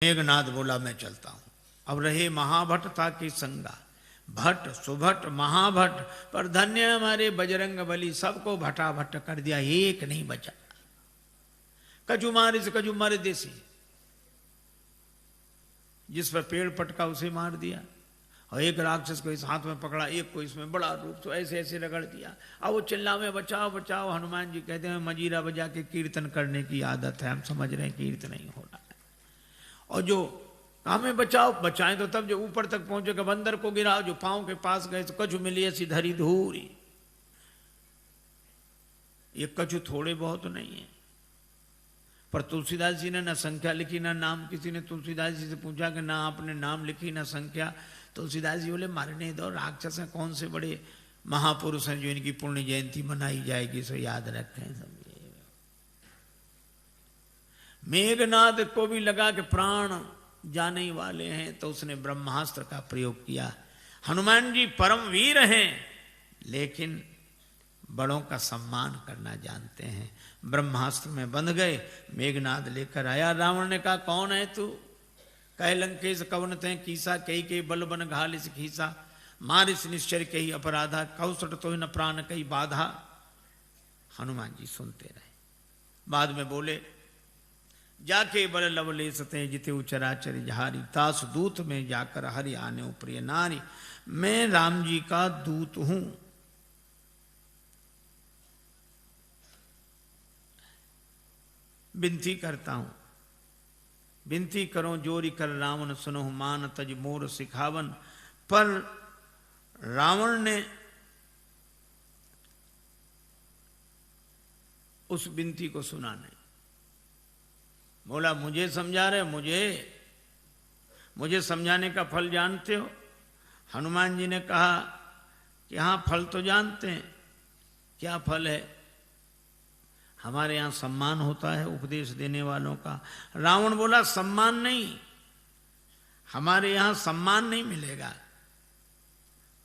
मेघनाद बोला मैं चलता हूं। अब रहे महाभट्ट था कि संगा, भट्ट सुभट महाभट्ट, पर धन्य हमारे बजरंग बली, सबको भटाभट कर दिया, एक नहीं बचा। कजू मारे से कजू मारे देसी, जिस पर पेड़ पटका उसे मार दिया, और एक राक्षस को इस हाथ में पकड़ा, एक को इसमें बड़ा रूप, तो ऐसे ऐसे रगड़ दिया। अब वो चिल्ला में बचाओ बचाओ। हनुमान जी कहते हैं मजीरा बजा के कीर्तन करने की आदत है, हम समझ रहे हैं कीर्तन नहीं हो रहा है। और जो हमें बचाओ, बचाएं तो तब जो ऊपर तक पहुंचेगा, बंदर को गिराओ, जो पांव के पास गए तो कछु मिली ऐसी धरी धूरी। ये कछु थोड़े बहुत नहीं है, पर तुलसीदास जी ने ना संख्या लिखी ना नाम। किसी ने तुलसीदास जी से पूछा कि ना आपने नाम लिखी ना संख्या। तुलसीदास जी बोले मरने दो, राक्षस हैं, कौन से बड़े महापुरुष हैं जो इनकी पुण्य जयंती मनाई जाएगी, सो याद रखें सब। मेघनाद को भी लगा कि प्राण जाने ही वाले हैं, तो उसने ब्रह्मास्त्र का प्रयोग किया। हनुमान जी परम वीर हैं, लेकिन बड़ों का सम्मान करना जानते हैं। ब्रह्मास्त्र में बंध गए, मेघनाद लेकर आया। रावण ने कहा कौन है तू? कह लंकेश कवन ते कीसा, कई बल बन घालिस खीसा, मारिस निश्चर कही अपराधा, कौसट तो न प्राण कई बाधा। हनुमान जी सुनते रहे, बाद में बोले जाके बल लवले सते जिते उचराचर जहारी, तास दूत में जाकर हरि आने प्रिय नारी। मैं राम जी का दूत हूं, विनती करता हूं, विनती करो जोरी कर रावण सुनो, मान तज मोर सिखावन। पर रावण ने उस विनती को सुना नहीं। बोला मुझे समझा रहे, मुझे समझाने का फल जानते हो? हनुमान जी ने कहा कि हाँ फल तो जानते हैं। क्या फल है? हमारे यहाँ सम्मान होता है उपदेश देने वालों का। रावण बोला सम्मान नहीं, हमारे यहाँ सम्मान नहीं मिलेगा।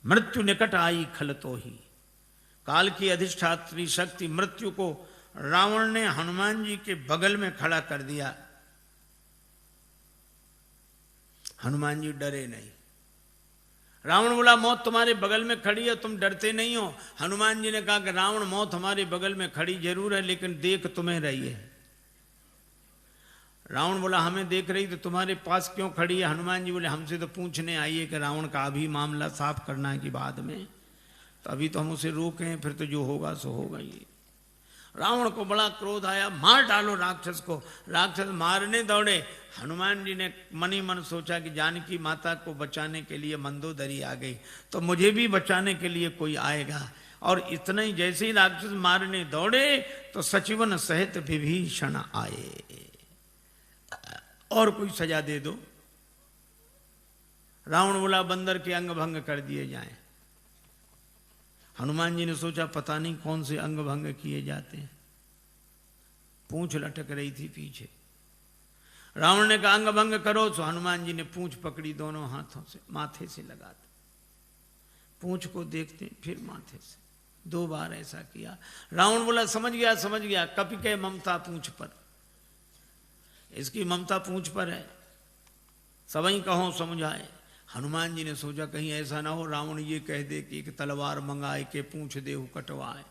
मृत्यु निकट आई खल तो ही, काल की अधिष्ठात्री शक्ति मृत्यु को रावण ने हनुमान जी के बगल में खड़ा कर दिया। हनुमान जी डरे नहीं। रावण बोला मौत तुम्हारे बगल में खड़ी है, तुम डरते नहीं हो। हनुमान जी ने कहा कि रावण मौत हमारे बगल में खड़ी जरूर है, लेकिन देख तुम्हें रही है। रावण बोला हमें देख रही तो तुम्हारे पास क्यों खड़ी है? हनुमान जी बोले हमसे तो पूछने आई है कि रावण का अभी मामला साफ करना है कि बाद में, तो अभी तो हम उसे रोके, फिर तो जो होगा सो होगा ही। रावण को बड़ा क्रोध आया, मार डालो राक्षस को। राक्षस मारने दौड़े। हनुमान जी ने मन ही मन सोचा कि जानकी माता को बचाने के लिए मंदोदरी आ गई, तो मुझे भी बचाने के लिए कोई आएगा। और इतना ही जैसे ही राक्षस मारने दौड़े तो सचिवन सहित विभीषण आए। और कोई सजा दे दो। रावण बोला बंदर के अंग भंग कर दिए जाएं। हनुमान जी ने सोचा पता नहीं कौन से अंग भंग किए जाते हैं। पूंछ लटक रही थी पीछे। रावण ने कहा अंग भंग करो, तो हनुमान जी ने पूंछ पकड़ी, दोनों हाथों से माथे से लगाते, पूंछ को देखते फिर माथे से, 2 बार ऐसा किया। रावण बोला समझ गया, कपि के ममता पूंछ पर, इसकी ममता पूंछ पर है, सबई कहो समझाए। हनुमान जी ने सोचा कहीं ऐसा ना हो रावण ये कह दे कि एक तलवार मंगाए के पूंछ देहु कटवाए।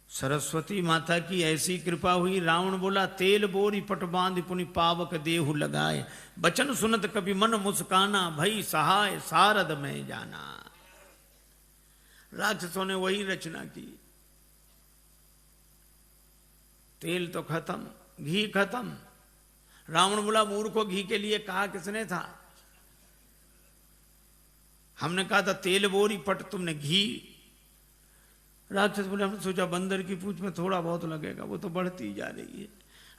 सरस्वती माता की ऐसी कृपा हुई। रावण बोला तेल बोरी पट बांध पुनि पावक देहु लगाए, बचन सुनत कभी मन मुस्काना, भई सहाय सारद में जाना। राक्षसों ने वही रचना की। तेल तो खत्म, घी खत्म। रावण बोला मूर्खों घी के लिए कहा किसने था? हमने कहा था तेल बोरी पट, तुमने घी। राक्षस बोले हमने सोचा बंदर की पूंछ में थोड़ा बहुत लगेगा, वो तो बढ़ती जा रही है।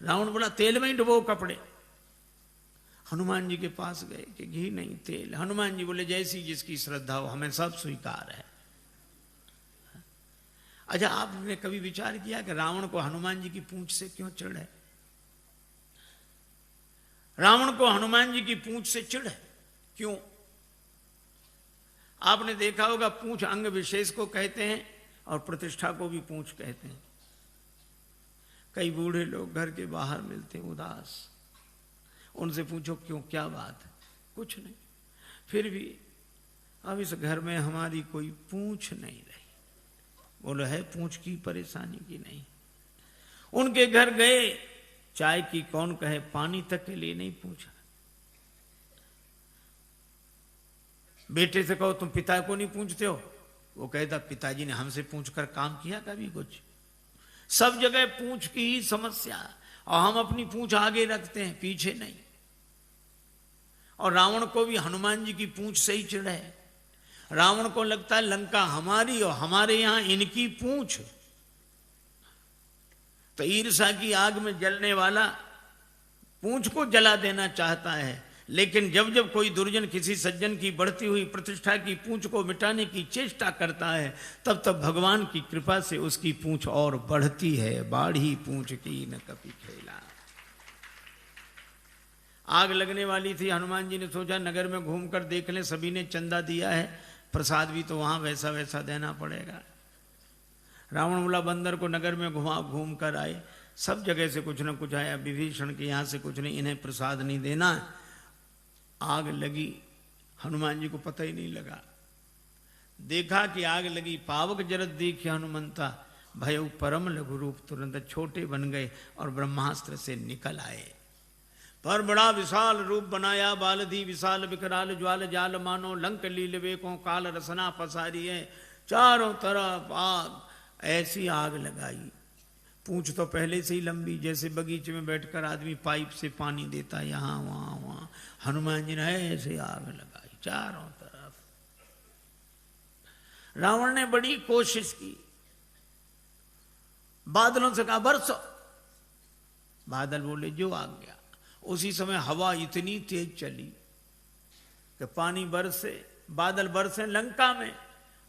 रावण बोला तेल में ही डुबो कपड़े। हनुमान जी के पास गए कि घी नहीं तेल। हनुमान जी बोले जैसी जिसकी श्रद्धा हो, हमें सब स्वीकार है। अच्छा आपने कभी विचार किया कि रावण को हनुमान जी की पूंछ से क्यों चिढ़ है? रावण को हनुमान जी की पूंछ से चिढ़ है क्यों? आपने देखा होगा पूंछ अंग विशेष को कहते हैं और प्रतिष्ठा को भी पूंछ कहते हैं। कई बूढ़े लोग घर के बाहर मिलते हैं उदास, उनसे पूछो क्यों, क्या बात है? कुछ नहीं। फिर भी अब इस घर में हमारी कोई पूछ नहीं रही। बोलो है पूछ की परेशानी की नहीं। उनके घर गए, चाय की कौन कहे, पानी तक के लिए नहीं पूछा। बेटे से कहो तुम पिता को नहीं पूछते हो, वो कहता पिताजी ने हमसे पूछकर काम किया कभी कुछ? सब जगह पूछ की ही समस्या, और हम अपनी पूछ आगे रखते हैं, पीछे नहीं। और रावण को भी हनुमान जी की पूछ से ही चिढ़ है। रावण को लगता है लंका हमारी और हमारे यहां इनकी पूछ। तो ईर्ष्या की आग में जलने वाला पूछ को जला देना चाहता है, लेकिन जब जब कोई दुर्जन किसी सज्जन की बढ़ती हुई प्रतिष्ठा की पूंछ को मिटाने की चेष्टा करता है, तब तब भगवान की कृपा से उसकी पूंछ और बढ़ती है। बाढ़ी पूंछ की न कभी खेला। आग लगने वाली थी, हनुमान जी ने सोचा नगर में घूमकर देख लें, सभी ने चंदा दिया है, प्रसाद भी तो वहां वैसा वैसा देना पड़ेगा। रावण बोला बंदर को नगर में घूम कर आए, सब जगह से कुछ न कुछ आया, विभीषण के यहां से कुछ नहीं, इन्हें प्रसाद नहीं देना। आग लगी, हनुमान जी को पता ही नहीं लगा। देखा कि आग लगी, पावक जरत देखी हनुमंता, भयउ परम लघु रूप, तुरंत छोटे बन गए और ब्रह्मास्त्र से निकल आए। पर बड़ा विशाल रूप बनाया, बालधी विशाल विकराल ज्वाल जाल मानो, लंक लील वेकों काल रसना पसारी है। चारों तरफ आग, ऐसी आग लगाई। पूंछ तो पहले से ही लंबी, जैसे बगीचे में बैठकर आदमी पाइप से पानी देता, यहां वहां वहां, हनुमान जी ने ऐसे आग लगाई चारों तरफ। रावण ने बड़ी कोशिश की, बादलों से कहा बरसो, बादल बोले जो आ गया। उसी समय हवा इतनी तेज चली कि पानी बरसे, बादल बरसे लंका में,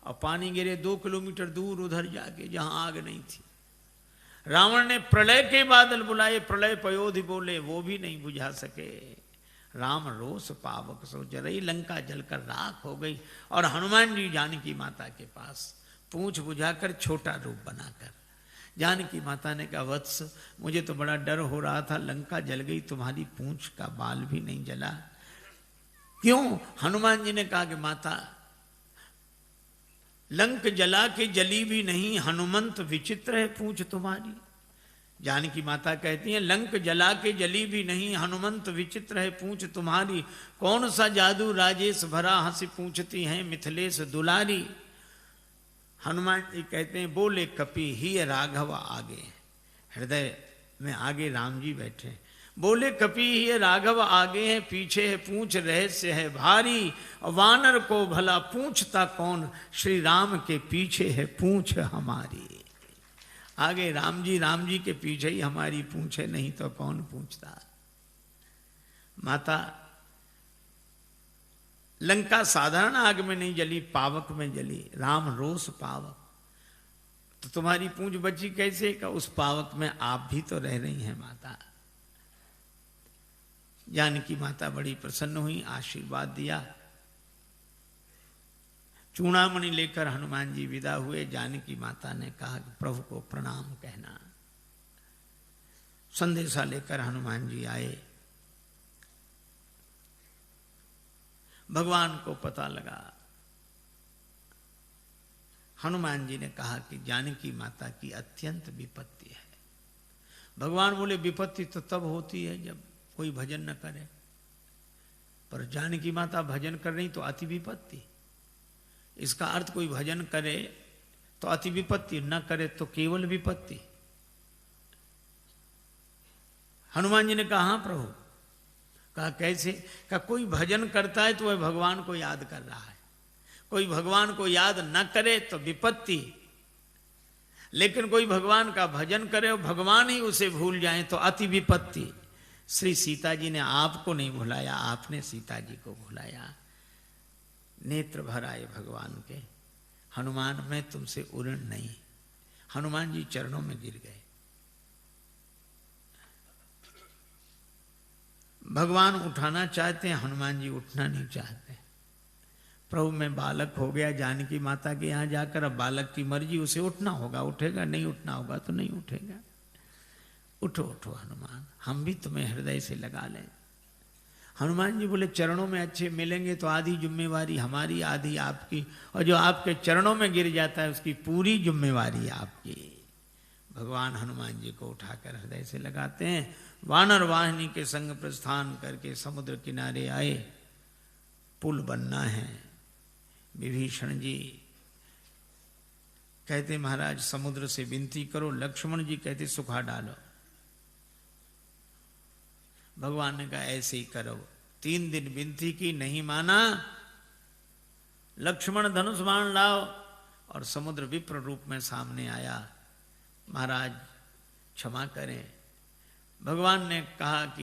और पानी गिरे 2 किलोमीटर दूर उधर जाके जहां आग नहीं थी। रावण ने प्रलय के बादल बुलाए, प्रलय पयोधि बोले, वो भी नहीं बुझा सके। राम रोष पावक सो जरई, लंका जलकर राख हो गई। और हनुमान जी जानकी माता के पास पूंछ बुझाकर छोटा रूप बनाकर, जानकी माता ने कहा वत्स, मुझे तो बड़ा डर हो रहा था, लंका जल गई, तुम्हारी पूंछ का बाल भी नहीं जला। क्यों? हनुमान जी ने कहा कि माता लंक जला के जली भी नहीं, हनुमंत विचित्र है पूंछ तुम्हारी। जानकी माता कहती हैं लंक जला के जली भी नहीं, हनुमंत विचित्र है पूंछ तुम्हारी। कौन सा जादू राजेश भरा, हंसी पूछती हैं मिथिलेश दुलारी। हनुमान जी कहते हैं बोले कपि ही राघव आगे, हृदय में आगे राम जी बैठे। बोले कपि ही राघव आगे है, पीछे है पूंछ रहस्य है भारी। वानर को भला पूछता कौन, श्री राम के पीछे है पूंछ हमारी। आगे राम जी के पीछे ही हमारी पूंछ है, नहीं तो कौन पूछता। माता लंका साधारण आग में नहीं जली, पावक में जली। राम रोष पावक, तो तुम्हारी पूंछ बची कैसे? का उस पावक में आप भी तो रह रही हैं माता। जानकी माता बड़ी प्रसन्न हुई, आशीर्वाद दिया। चूड़ामणि लेकर हनुमान जी विदा हुए। जानकी माता ने कहा कि प्रभु को प्रणाम कहना। संदेशा लेकर हनुमान जी आए। भगवान को पता लगा। हनुमान जी ने कहा कि जानकी माता की अत्यंत विपत्ति है। भगवान बोले विपत्ति तो तब होती है जब कोई भजन न करे, पर जानकी माता भजन कर रही तो अति विपत्ति। इसका अर्थ कोई भजन करे तो अति विपत्ति, न करे तो केवल विपत्ति। हनुमान जी ने कहा हाँ प्रभु। कहा कैसे? कहा कोई भजन करता है तो वह भगवान को याद कर रहा है, कोई भगवान को याद न करे तो विपत्ति, लेकिन कोई भगवान का भजन करे और भगवान ही उसे भूल जाए तो अति विपत्ति। श्री सीता जी ने आपको नहीं भुलाया, आपने सीता जी को भुलाया। नेत्र भर आए भगवान के। हनुमान मैं तुमसे उऋण नहीं। हनुमान जी चरणों में गिर गए। भगवान उठाना चाहते हैं, हनुमान जी उठना नहीं चाहते। प्रभु मैं बालक हो गया जानकी माता के यहां जाकर, अब बालक की मर्जी, उसे उठना होगा उठेगा, नहीं उठना होगा तो नहीं उठेगा। उठो उठो हनुमान, हम भी तुम्हें हृदय से लगा लें। हनुमान जी बोले चरणों में अच्छे मिलेंगे तो आधी जिम्मेवारी हमारी, आधी आपकी, और जो आपके चरणों में गिर जाता है उसकी पूरी जिम्मेवारी आपकी। भगवान हनुमान जी को उठाकर हृदय से लगाते हैं। वानर वाहिनी के संग प्रस्थान करके समुद्र किनारे आए। पुल बनना है। विभीषण जी कहते महाराज समुद्र से विनती करो, लक्ष्मण जी कहते सुखा डालो। भगवान ने कहा ऐसे ही करो। 3 दिन विनती की, नहीं माना। लक्ष्मण धनुष बाण लाओ, और समुद्र विप्र रूप में सामने आया। महाराज क्षमा करें। भगवान ने कहा कि